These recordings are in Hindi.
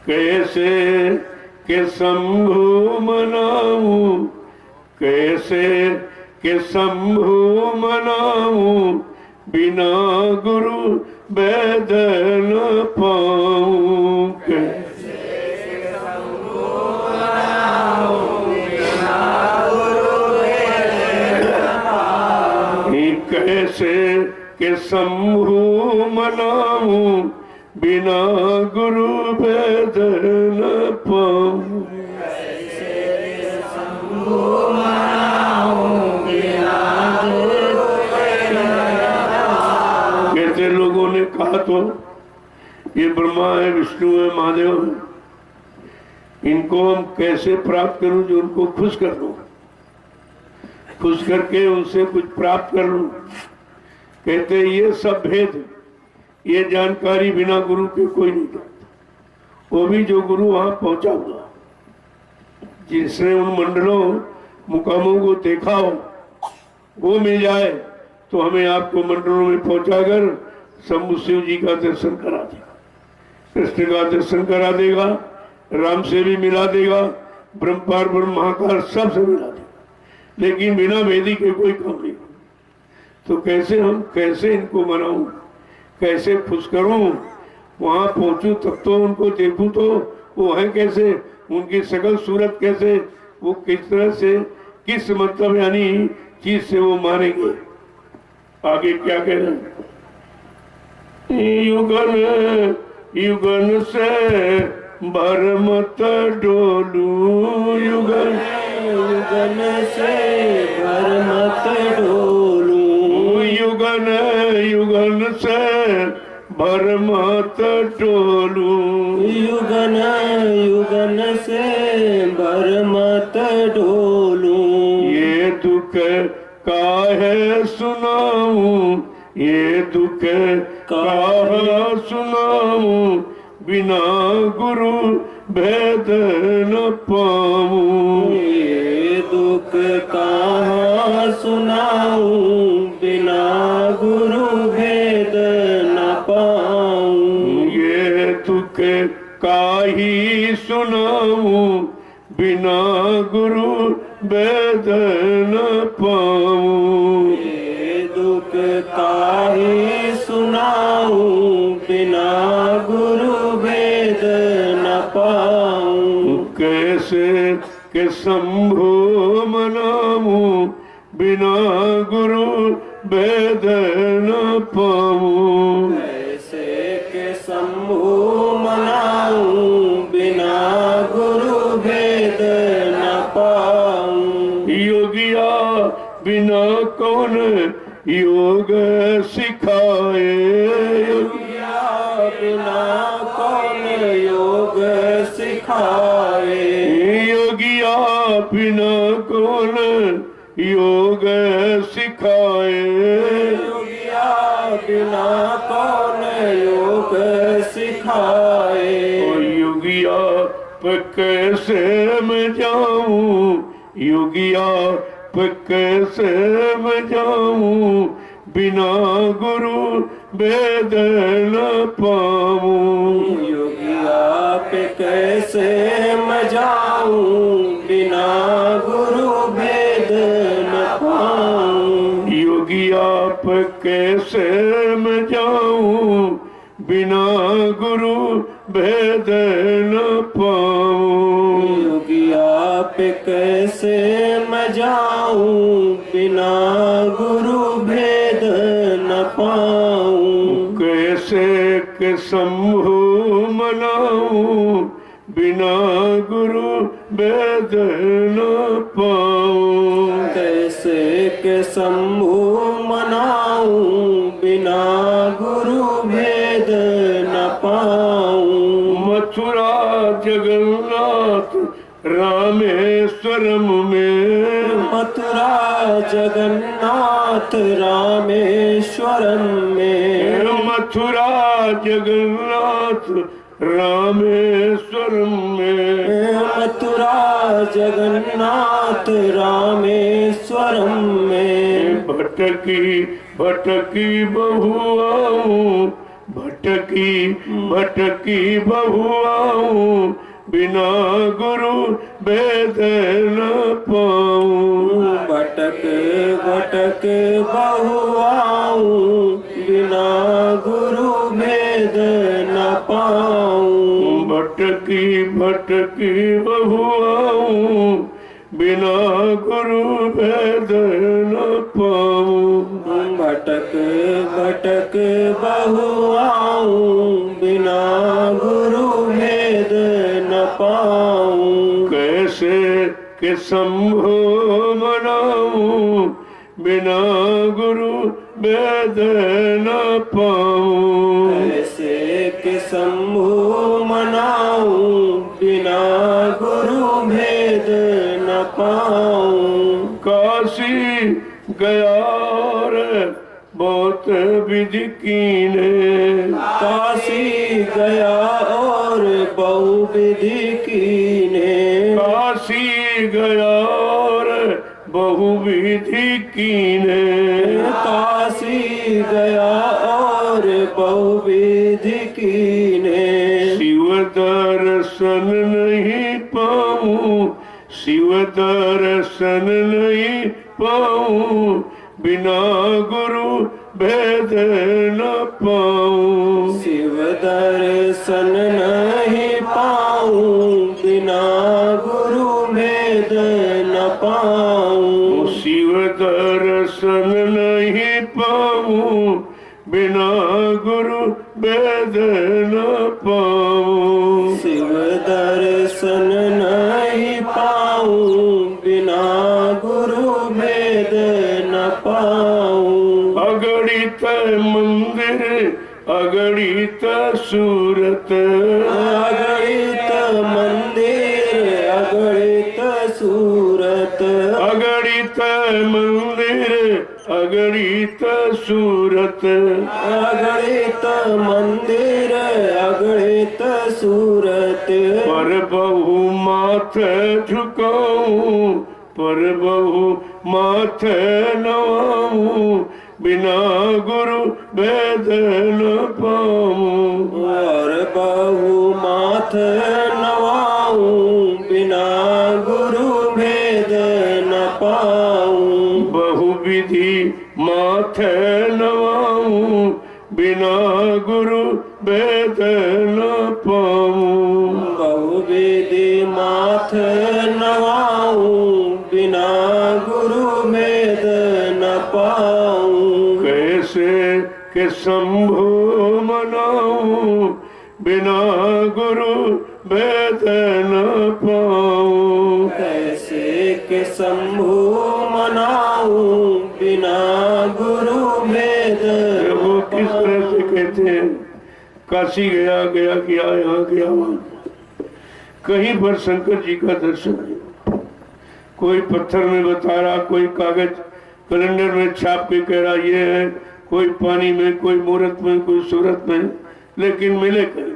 कैसे के शंभु मनाऊं, कैसे के शंभु मनाऊं, बिना गुरु वेद न पाऊं। कैसे के शंभु मनाऊं, बिना गुरु वेद न पाऊं। कैसे के शंभु मनाऊं, बिना गुरु वेद न पाऊं। कहते लोगों ने कहा तो ये ब्रह्मा है, विष्णु है, महादेव है, इनको हम कैसे प्राप्त करूं जो उनको खुश कर दूं, खुश करके उनसे कुछ प्राप्त कर लूं। कहते ये सब भेद, ये जानकारी बिना गुरु के कोई नहीं जानता। वो भी जो गुरु वहां पहुंचा हुआ, जिसने उन मंडलों मुकामों को देखा हो, वो मिल जाए तो हमें आपको मंडलों में पहुंचाकर शंभु शिव जी का दर्शन करा देगा, कृष्ण का दर्शन करा देगा, राम से भी मिला देगा, ब्रह्मपार ब्रह्म महाकाल सब से मिला देगा। लेकिन बिना वेदी के कोई काम नहीं। तो कैसे इनको मनाऊं, कैसे खुश करूं, वहां पहुंचूं तब तो उनको देखूं तो वो है कैसे, उनकी शकल सूरत कैसे, वो किस तरह से, किस मतलब यानी चीज से वो मानेंगे। आगे क्या कह रहे हैं, युगन युगन से भरमत डोलू, युगन युगन से भरमत डोलू, युगन युगन से भरमत डोलू, युगन युगन से भरमत डोलू। ये दुख काहे सुनाऊं, ये दुख काहे सुनाऊं, बिना गुरु भेद न पाऊं। ये दुख कहाँ सुनाऊं, बिना गुरु भेद न पाऊं। ये दुख काही सुनाऊं, बिना गुरु वेद न पाऊं। ये दुख काही सुनाऊं, बिना गुरु वेद न पाऊं। कैसे के शंभु मनाऊं, बिना गुरु वेद न पाऊं। कैसे के शंभु मनाऊं, बिना गुरु भेद न पाऊं। योगिया बिना कौन योग सिखाए, योगिया बिना कौन योग सिखाए, योगिया बिना कौन योग सिखाए, योगिया बिना कौन योग सिखाए। योगिया पे कैसे मैं जाऊं, योगिया पे कैसे मैं जाऊं, बिना गुरु वेद न पाऊं। योगिया पे कैसे मैं जाऊं, बिना गुरु वेद न पाऊं। योगिया पे कैसे मैं जाऊं, बिना गुरु भेद न पाऊं। योगिया पे कैसे मैं जाऊं, बिना गुरु भेद न पाऊं। कैसे के शंभु मनाऊं, बिना गुरु वेद न पाऊं। कैसे के शंभु मनाऊं, बिना गुरु भेद न पाऊं। मथुरा जगन्नाथ रामेश्वरम में, मथुरा जगन्नाथ रामेश्वरम में, मथुरा जगन्नाथ रामेश्वरम में, मथुरा जगन्नाथ रामेश्वरम में। भटकी भटकी बहुआऊं, भटकी भटकी बहुआऊं, बिना गुरु वेद न पाऊं। भटक भटक बहुआऊं, बिना गुरु भेद न पाऊं। भटकी भटकी बहुआऊं, बिना गुरु भेद न पाऊं। भटक भटक बहुआऊं, बिना गुरु भेद न पाऊं। कैसे के शंभो मनाऊं, बिना गुरु वेद न पाऊं। कैसे के शंभु मनाऊं, बिना गुरु भेद न पाऊं। काशी गया रे बहुत विधि कीने, काशी गया और बहुविधि कीने। काशी गया रे बहुविधि कीने। काशी गया और बहुविधि कीने। शिव दर्शन नहीं पाऊं, शिव दर्शन नहीं पाऊं, बिना गुरु भेद न पाऊं। शिव दर्शन नहीं पाऊं, बिना गुरु भेद न पाऊं। शिव दर्शन नहीं पाऊं, बिना गुरु वेद न पाऊं। शिव दर्शन नहीं पाऊं, बिना गुरु भेद न पाऊं। अगणित मंदिर अगणित सूरत, अगणित मंदिर अगणित सूरत। अगणित मंदिर अगणित सूरत। अगणित मंदिर अगणित सूरत। पर बहु माथ झुकाऊं, पर बहु माथ नवाऊं, बिना गुरु वेद न पाऊं। और बहु माथ नवाऊं, बिना गुरु भेद न पाऊं। बहुविधि माथ नवाऊं, बिना गुरु वेद न पाऊं। बहुविधि माथ नवाऊं, बिना गुरु भेद न पाऊं। कैसे के शंभो मनाऊं, बिना गुरु वेद न पाऊं। कैसे के शंभु मनाऊं, बिना गुरु भेद वो किस तरह से कहते हैं, काशी गया गया किया, यहाँ गया वहाँ, कहीं पर शंकर जी का दर्शन नहीं। कोई पत्थर में बता रहा, कोई कागज कैलेंडर में छाप के कह रहा ये है, कोई पानी में, कोई मूर्त में, कोई सूरत में, लेकिन मिले कहीं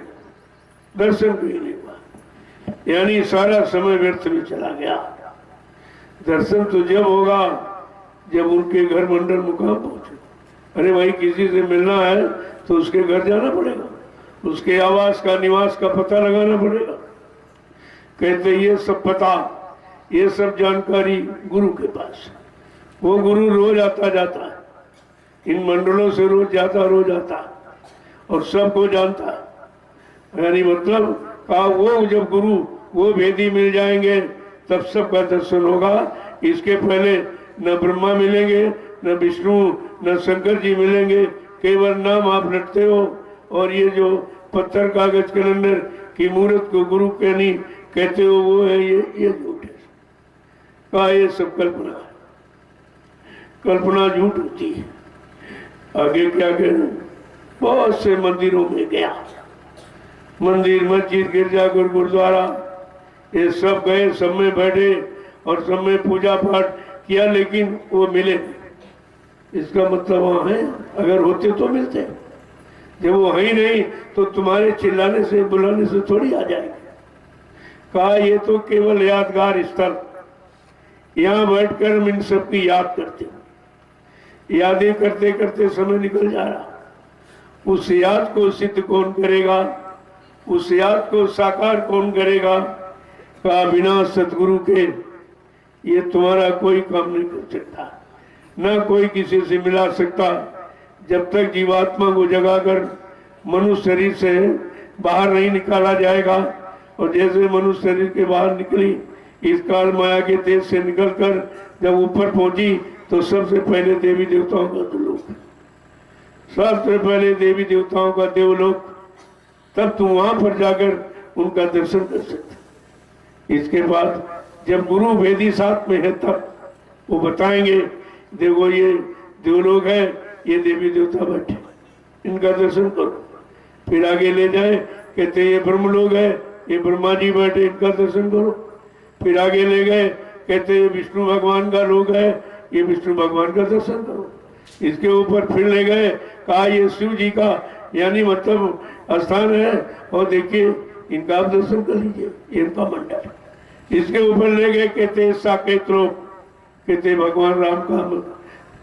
दर्शन कहीं नहीं हुआ। यानी सारा समय व्यर्थ में चला गया। दर्शन तो जब होगा जब उनके घर मंडल मुकाम पहुंचे। अरे भाई किसी से मिलना है तो उसके घर जाना पड़ेगा, उसके आवास का, निवास का पता लगाना पड़ेगा। कहते ये सब पता, ये सब जानकारी गुरु के पास। वो गुरु रोज आता जाता है, इन मंडलों से रोज जाता रोज आता और सबको जानता है। यानी मतलब कहा वो जब गुरु वो भेदी मिल जाएंगे तब सबका दर्शन होगा। इसके पहले न ब्रह्मा मिलेंगे, न विष्णु, न शंकर जी मिलेंगे, केवल नाम आप रटते हो। और ये जो पत्थर कागज कैलेंडर की मूर्त को गुरु कहनी कहते हो वो है ये झूठ है। कहा ये सब कल्पना है, कल्पना झूठ होती है। आगे क्या कहना, बहुत से मंदिरों में गया, मंदिर, मस्जिद, गिरजाघर, गुरुद्वारा, ये सब गए, सब में बैठे और सब में पूजा पाठ किया, लेकिन वो मिले। इसका मतलब वहां है, अगर होते तो मिलते। जब वो है ही नहीं तो तुम्हारे चिल्लाने से बुलाने से थोड़ी आ जाएंगे। कहा ये तो केवल यादगार स्थल, यहाँ बैठकर हम इन सब की याद करते, यादें करते करते समय निकल जा रहा उस याद को सिद्ध कौन करेगा, उस याद को साकार कौन करेगा। कहा बिना सतगुरु के ये तुम्हारा कोई काम नहीं कर सकता, ना कोई किसी से मिला सकता। जब तक जीवात्मा को जगाकर मनुष्य शरीर से बाहर नहीं निकाला जाएगा। और जैसे मनुष्य शरीर के बाहर निकली, इस काल माया के तेज से निकलकर जब ऊपर पहुंची तो सबसे पहले देवी देवताओं का देवलोक, सबसे पहले देवी देवताओं का देवलोक। तब तुम वहां पर जाकर उनका दर्शन कर सकते। इसके बाद जब गुरु वेदी साथ में है तब वो बताएंगे, देखो ये देवलोक है, ये देवी देवता बैठे, इनका दर्शन करो। फिर आगे ले जाए, कहते ये ब्रह्मलोक है, ये ब्रह्मा जी बैठे, इनका दर्शन करो। फिर आगे ले गए, कहते ये विष्णु भगवान का लोक है, ये विष्णु भगवान का दर्शन करो। इसके ऊपर फिर ले गए, कहा ये शिव जी का यानी मतलब स्थान है, और देखिए इनका आप दर्शन कर लीजिए, इनका मंडल। इसके ऊपर ले गए, कहते साकेत लोक, कहते भगवान राम का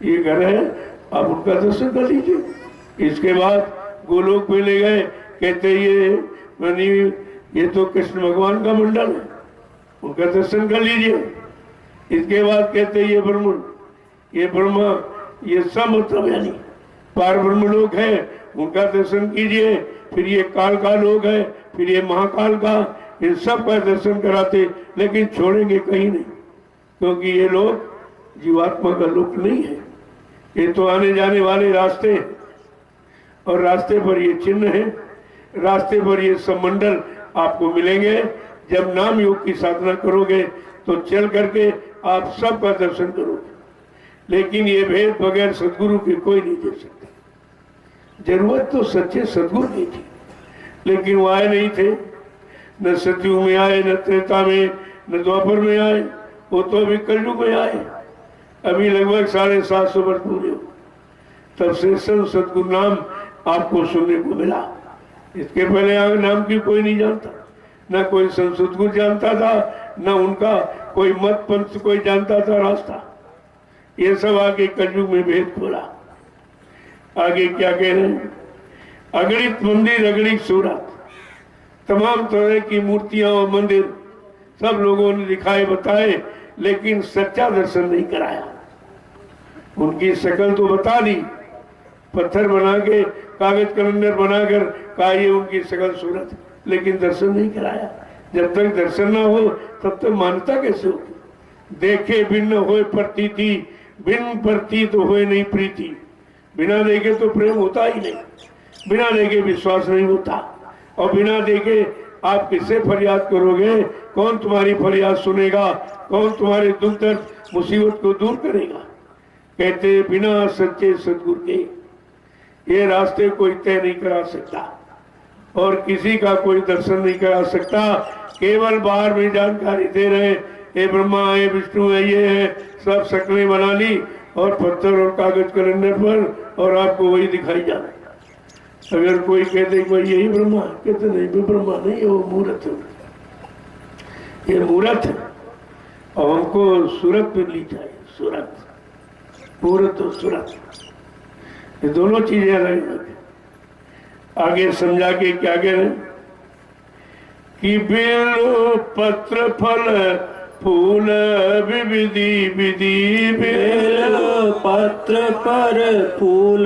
ये घर है, आप उनका दर्शन कर लीजिए। इसके बाद गोलोक में ले गए, कहते ये तो कृष्ण भगवान का मंडल है, उनका दर्शन कर लीजिए। इसके बाद कहते ये ब्रह्मा ये सब मतलब यानी पार ब्रह्म लोक है, उनका दर्शन कीजिए। फिर ये काल का लोक है, फिर ये महाकाल का, इन सब का दर्शन कराते, लेकिन छोड़ेंगे कहीं नहीं, क्योंकि ये लोग जीवात्मा का लोक नहीं है। ये तो आने जाने वाले रास्ते हैं, और रास्ते पर ये चिन्ह है, रास्ते पर ये सब मंडल आपको मिलेंगे। जब नाम योग की साधना करोगे तो चल करके आप सबका दर्शन करोगे, लेकिन ये भेद बगैर सदगुरु के कोई नहीं दे सकता। जरूरत तो सच्चे सदगुरु की थी, लेकिन वो आए नहीं थे, न सतयुग में आए, न त्रेता में, न द्वापर में आए, वो तो अभी कलयुग में आए। अभी लगभग 750 वर्ष पूरे हो, तब से सदगुरु नाम आपको सुनने को मिला। इसके पहले नाम की कोई नहीं जानता, न कोई सदगुरु जानता था, न उनका कोई मत पंथ कोई जानता था रास्ता। ये सब आगे कलयुग में भेद खोला। आगे क्या कह रहे हैं, अगणित मंदिर अगणित सूरत, तमाम तरह की मूर्तियां और मंदिर सब लोगों ने दिखाए बताए, लेकिन सच्चा दर्शन नहीं कराया। उनकी शक्ल तो बता दी, पत्थर बना के कागज कैलेंडर बनाकर कहा ये उनकी शक्ल सूरत, लेकिन दर्शन नहीं कराया। जब तक दर्शन ना हो तब तक मान्यता कैसे होगी। देखे भिन्न होए प्रतीति, बिन प्रतीत होए नहीं प्रीति। बिना देखे तो प्रेम होता ही नहीं, बिना देखे विश्वास नहीं होता, और बिना देखे आप किससे फरियाद करोगे, कौन तुम्हारी फरियाद सुनेगा, कौन तुम्हारे दुख दर्द मुसीबत को दूर करेगा। कहते बिना सच्चे सदगुरु के ये रास्ते कोई तय नहीं करा सकता, और किसी का कोई दर्शन नहीं करा सकता। केवल बाहर में जानकारी दे रहे, ये ब्रह्मा है, विष्णु है, ये है, सब शक्लें बना ली और पत्थर और कागज कैलेंडर पर, और आपको वही दिखाई जा रहा है। अगर कोई कहते भाई यही ब्रह्मा, कहते नहीं वो ब्रह्मा नहीं, वो मूर्त है, ये मूर्त है, और हमको सूरत मिलनी चाहिए। सूरत, मूर्त और सूरत, ये दोनों चीजें अलग है। आगे समझा के क्या कह रहे हैं कि बेल पत्र फल फूल विविधि विधि, बेल पत्र पर फूल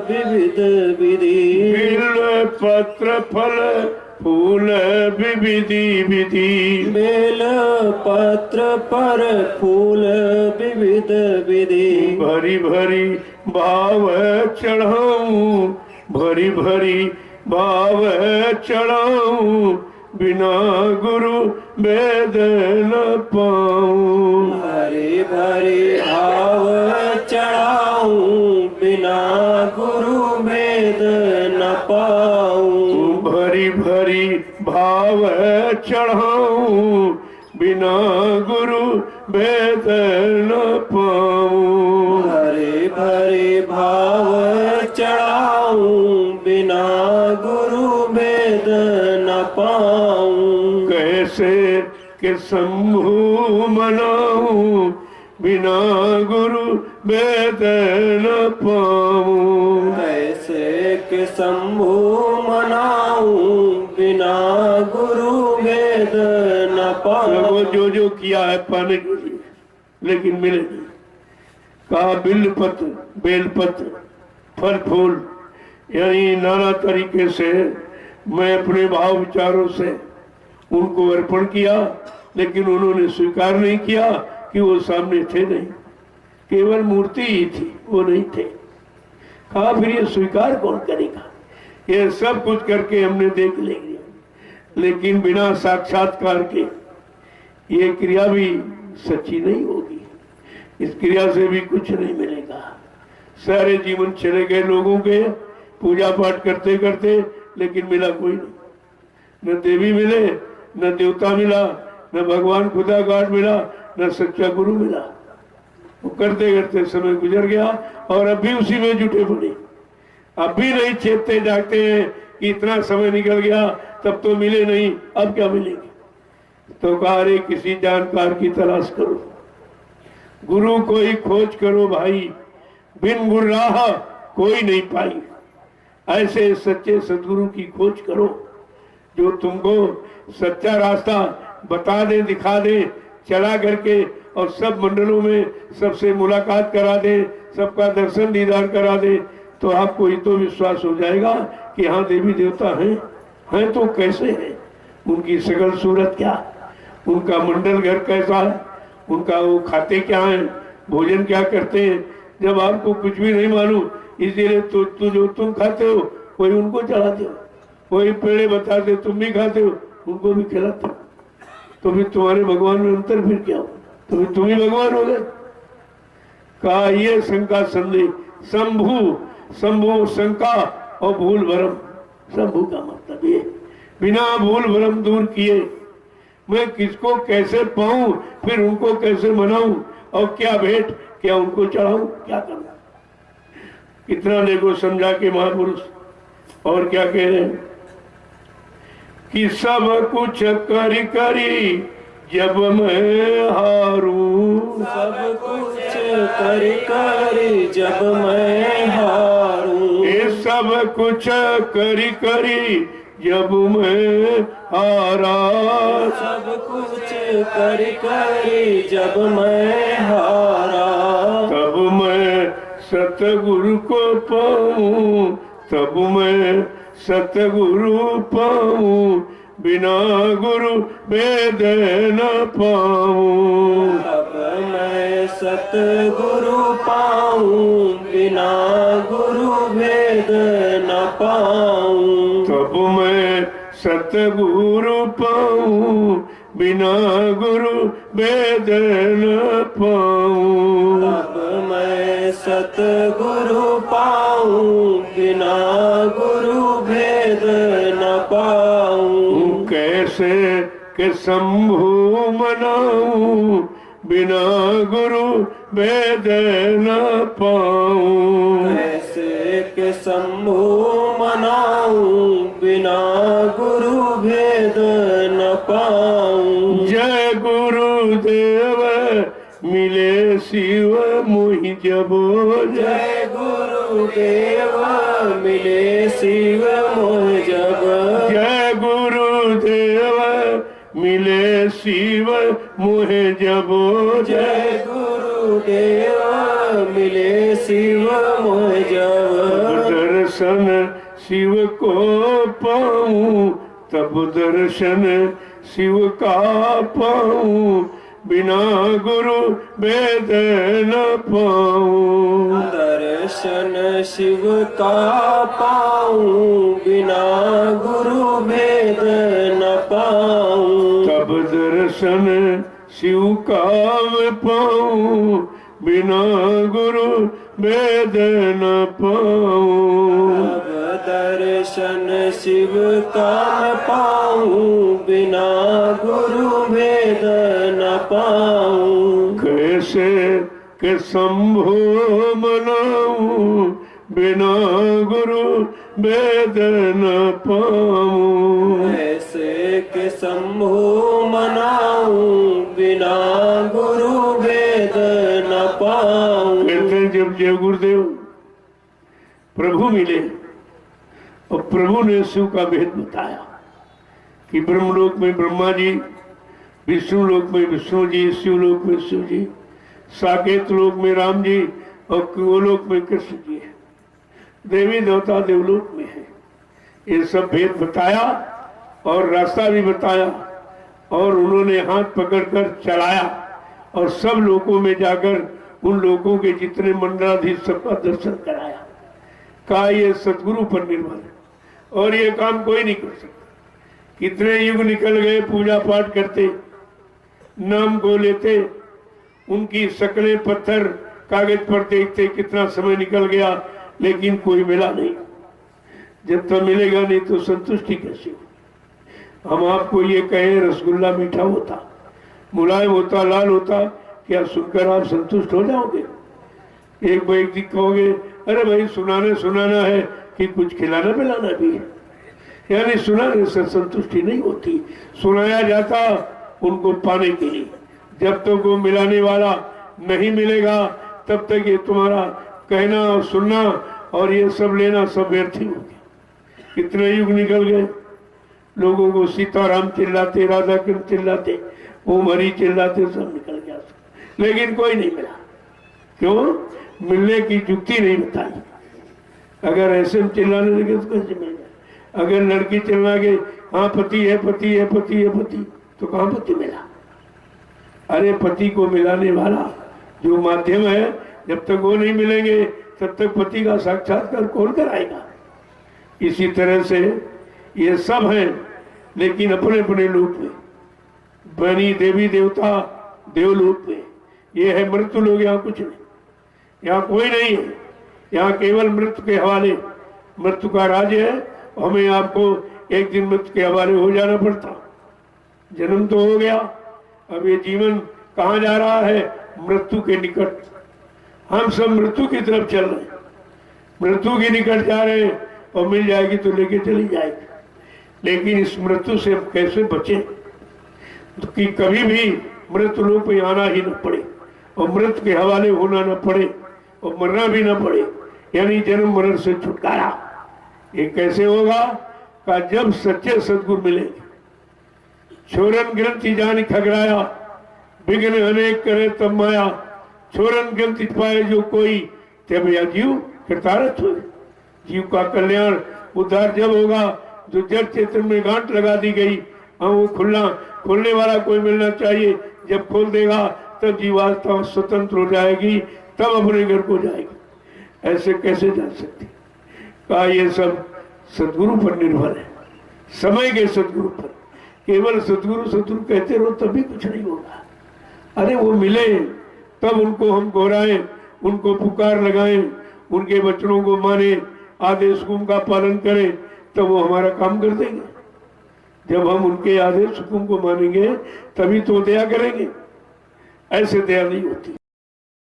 विविध विधि, बेल पत्र फल फूल विविधि विधि, बेल पत्र पर फूल विविध विधि। भरी भरी भाव चढ़ाऊं, भरी भरी भाव चढ़ाऊं, बिना गुरु वेद न पाऊं। भरी भरी भाव चढ़ाऊं, बिना गुरु वेद न पाऊं। भरी भरी भाव चढ़ाऊं, बिना गुरु वेद न पाऊं। भरे भरे भाव चढ़ाऊं, बिना गुरु वेद न पाऊं। कैसे के शंभु मनाऊं, बिना गुरु वेद न पाऊं। कैसे के शंभु मनाऊं बिना गुरु भेद न पाऊं। जो जो किया है पाने के लिए, लेकिन मिले नहीं। कहा बिल्वपत्र, बेलपत्र, फल फूल, यानी नाना तरीके से मैं अपने भाव विचारों से उनको अर्पण किया, लेकिन उन्होंने स्वीकार नहीं किया कि वो सामने थे नहीं, केवल मूर्ति ही थी, वो नहीं थे। कहा फिर ये स्वीकार कौन करेगा? ये सब कुछ करके हमने देख लेंगे, लेकिन बिना साक्षात्कार के ये क्रिया भी सच्ची नहीं होगी। इस क्रिया से भी कुछ नहीं मिलेगा। सारे जीवन चले गए लोगों के पूजा पाठ करते करते, लेकिन मिला कोई नहीं। न देवी मिले, न देवता मिला, न भगवान खुदा गाड मिला, न सच्चा गुरु मिला। वो करते करते समय गुजर गया और अब भी उसी में जुटे पड़े। अब भी नहीं चेतते जागते हैं कि इतना समय निकल गया, तब तो मिले नहीं, अब क्या मिलेंगे? तो कहा रे किसी जानकार की तलाश करो, गुरु कोई खोज करो भाई, बिन गुर राह कोई नहीं पाई। ऐसे सच्चे सदगुरु की खोज करो जो तुमको सच्चा रास्ता बता दे, दिखा दे, चला करके और सब मंडलों में सबसे मुलाकात करा दे, सबका दर्शन दीदार करा दे, तो आपको ये तो विश्वास हो जाएगा कि हाँ देवी देवता हैं तो कैसे हैं, उनकी शकल सूरत क्या, उनका मंडल घर कैसा है, उनका वो खाते क्या है, भोजन क्या करते हैं। जब आपको कुछ भी नहीं मालूम, इसीलिए तो जो तुम खाते हो वही उनको चढ़ाते हो, वही पेड़े बताते तुम भी खाते हो, उनको भी खिलाते हो। तो फिर तुम्हारे भगवान में अंतर फिर क्या हो? तो फिर तुम ही भगवान हो गए। कहा ये शंका संदेह, शंभु शंका और भूल भरम। शंभु का मतलब ये बिना भूल भरम दूर किए मैं किसको कैसे पाऊं, फिर उनको कैसे मनाऊं, और क्या भेंट, क्या उनको चढ़ाऊं, क्या करना। कितना देखो समझा के महापुरुष। और क्या कह रहे हैं कि सब कुछ करी करी जब मैं हारूं, सब कुछ करी करी जब मैं हारूं, ये सब कुछ करी करी जब मैं हारा, सब कुछ करी करी जब मैं हारा, तब मैं सतगुरु को पाऊं, तब मैं सतगुरु पाऊं, बिना गुरु वेद न पाऊं। तब मैं सतगुरु पाऊं, बिना गुरु वेद न पाऊं। तब मैं सतगुरु पाऊं, बिना गुरु वेद न पाऊं। तब मैं सतगुरु पाऊं, बिना गुरु भेद न पाऊं। कैसे के शंभु मनाऊं, बिना गुरु वेद न पाऊं। कैसे के शंभु मनाऊं, बिना गुरु भेद न पाऊं। जय गुरुदेव मिले शिव मोहि जबो, जय गुरुदेव मिले शिव मोहि जब, जय गुरुदेव मिले शिव मोहि जबो, जय गुरुदेव मिले शिव मोहि जब। दर्शन शिव को पाऊं, तब दर्शन शिव का पाऊं, बिना गुरु वेद न पाऊं। दर्शन शिव का पाऊं, बिना गुरु भेद न पाऊं। तब दर्शन शिव का मैं पाऊं, बिना गुरु वेद न पाऊं। तब दर्शन शिव का पाऊं, बिना गुरु भेद न पाऊं। कैसे के शंभु मनाऊं, बिना गुरु वेद न पाऊं। ऐसे के शंभु मनाऊं, बिना गुरु भेद न पाऊं। कहते जब जय गुरुदेव प्रभु मिले और प्रभु ने शिव का भेद बताया कि ब्रह्मलोक में ब्रह्मा जी, विष्णु लोक में विष्णु जी, शिवलोक में शिव जी, साकेत लोक में राम जी और गोलोक में कृष्ण जी है, देवी देवता देवलोक में है। ये सब भेद बताया और रास्ता भी बताया और उन्होंने हाथ पकड़कर चलाया और सब लोगों में जाकर उन लोगों के जितने मंडलाधीश सबका दर्शन कराया। कहा ये सदगुरु पर निर्भर है और ये काम कोई नहीं कर सकता। कितने युग निकल गए, पूजा पाठ करते, नाम को लेते, उनकी शक्लें पत्थर कागज पर देखते, कितना समय निकल गया लेकिन कोई मिला नहीं। जब तक मिलेगा नहीं तो संतुष्टि कैसे हो। हम आपको ये कहें रसगुल्ला मीठा होता, मुलायम होता, लाल होता, क्या सुनकर आप संतुष्ट हो जाओगे? एक व्यक्ति कहोगे अरे भाई सुनाना है कि कुछ खिलाना पिलाना भी है, यानी सुनाने से संतुष्टि नहीं होती। सुनाया जाता उनको पाने के लिए, जब तक वो मिलाने वाला नहीं मिलेगा तब तक ये तुम्हारा कहना और सुनना और ये सब लेना सब व्यर्थ ही हो गया। कितने युग निकल गए, लोगों को सीताराम चिल्लाते, राधा कृष्ण चिल्लाते, ओम हरि चिल्लाते, सब निकल गया, लेकिन कोई नहीं मिला। क्यों? मिलने की युक्ति नहीं बताई। अगर ऐसे में चिल्लाने लगे तो कैसे मिल जाए? अगर लड़की चिल्ला गई हाँ पति है पति है पति है पति, तो कहाँ पति मिला? अरे पति को मिलाने वाला जो माध्यम है, जब तक वो नहीं मिलेंगे तब तक पति का साक्षात्कार कौन कराएगा? इसी तरह से ये सब हैं, लेकिन अपने अपने लोक में, बनी देवी देवता देवलोक में। ये है मृत्यु लोग, यहाँ कुछ नहीं, यहाँ कोई नहीं है, यहाँ केवल मृत्यु के हवाले। मृत्यु का राज है, हमें आपको एक दिन मृत्यु के हवाले हो जाना पड़ता। जन्म तो हो गया, अब ये जीवन कहाँ जा रहा है? मृत्यु के निकट। हम सब मृत्यु की तरफ चल रहे हैं, मृत्यु के निकट जा रहे हैं और मिल जाएगी तो लेके चली जाएगी। लेकिन इस मृत्यु से हम कैसे बचें तो कि कभी भी मृत्यु लोक पे आना ही न पड़े और मृत्यु के हवाले होना न पड़े और मरना भी न पड़े, यानी जन्म मरण से छुटकारा। ये कैसे होगा? का जब सच्चे सदगुरु मिलेंगे। छोरन ग्रंथि जान खगड़ाया, विघ्न अनेक करे तब माया, छोरन ग्रंथि पाए जो कोई, तब या जीव कृतार्थ हुए। जीव का कल्याण उद्धार जब होगा जो जड़ चेतन में गांठ लगा दी गई, वो खोलने वाला कोई मिलना चाहिए। जब खोल देगा तब जीवात्मा स्वतंत्र हो जाएगी, तब अपने घर को जाएगी। ऐसे कैसे जा सकती? कहा ये सब सदगुरु पर निर्भर है, समय के सदगुरु पर। केवल सदगुरु सदगुरु कहते रहो तभी कुछ नहीं होगा। अरे वो मिले तब उनको हम दोहराएं, उनको पुकार लगाएं, उनके वचनों को माने, आदेश हुकुम का पालन करें, तब वो हमारा काम कर देंगे। जब हम उनके आदेश हुकुम को मानेंगे तभी तो दया करेंगे, ऐसे दया नहीं होती।